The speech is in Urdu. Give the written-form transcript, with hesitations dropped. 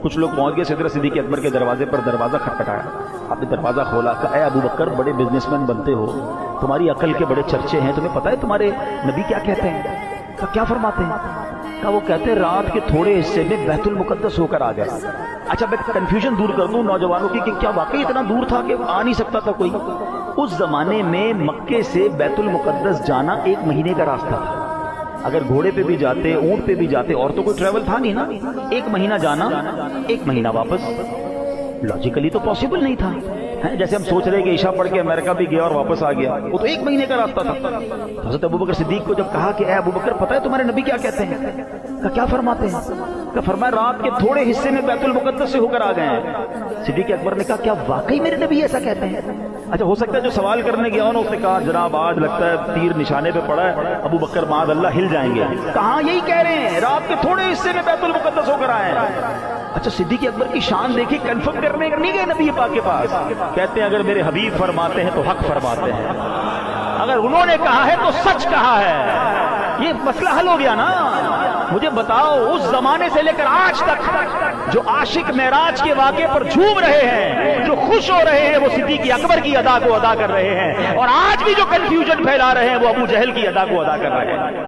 کچھ لوگ پہنچ گئے سدرۃ صدیق اکبر کے دروازے پر، دروازہ کھٹکھٹایا، آپ نے دروازہ کھولا، کہا اے ابو بکر بڑے بزنس مین بنتے ہو، تمہاری عقل کے بڑے چرچے ہیں، تمہیں پتہ ہے تمہارے نبی کیا کہتے ہیں؟ کہا کیا فرماتے ہیں؟ کہا وہ کہتے ہیں رات کے تھوڑے حصے میں بیت المقدس ہو کر آ گیا۔ اچھا میں کنفیوژن دور کر دوں نوجوانوں کی کہ کیا واقعی اتنا دور تھا کہ آ نہیں سکتا تھا کوئی؟ اس زمانے میں مکے سے بیت المقدس جانا 1 مہینے کا راستہ تھا۔ اگر گھوڑے پہ بھی جاتے، اونٹ پہ بھی جاتے، اور تو کوئی ٹریول تھا نہیں نا، 1 مہینہ جانا 1 مہینہ واپس، لاجیکلی تو پاسبل نہیں تھا۔ جیسے ہم سوچ رہے کہ عشاء پڑھ کے امریکہ بھی گیا اور واپس آ گیا، وہ تو 1 مہینے کا راستہ تھا۔ حضرت ابوبکر صدیق کو جب کہا کہ اے ابو بکر پتہ ہے تمہارے نبی کیا کہتے ہیں؟ کہا کیا فرماتے ہیں؟ کہا فرمایا رات کے تھوڑے حصے میں بیت المقدس سے ہو کر آ گئے ہیں۔ صدیق اکبر نے کہا کیا واقعی میرے نبی ایسا کہتے ہیں؟ اچھا ہو سکتا ہے جو سوال کرنے گیا انہوں نے کہا جناب آج لگتا ہے تیر نشانے پہ پڑا ہے، ابو بکر معاذ اللہ ہل جائیں گے۔ کہاں یہی کہہ رہے ہیں رات کے تھوڑے حصے میں بیت المقدس ہو کر آئے ہیں۔ اچھا صدیق اکبر کی شان دیکھی، کنفرم کرنے نہیں گئے نبی پاک کے پاس، کہتے ہیں اگر میرے حبیب فرماتے ہیں تو حق فرماتے ہیں، اگر انہوں نے کہا ہے تو سچ کہا ہے۔ یہ مسئلہ حل ہو گیا نا۔ مجھے بتاؤ اس زمانے سے لے کر آج تک جو عاشق معراج کے واقعے پر جھوم رہے ہیں، جو خوش ہو رہے ہیں، وہ صدیق اکبر کی ادا کو ادا کر رہے ہیں، اور آج بھی جو کنفیوژن پھیلا رہے ہیں وہ ابو جہل کی ادا کو ادا کر رہے ہیں۔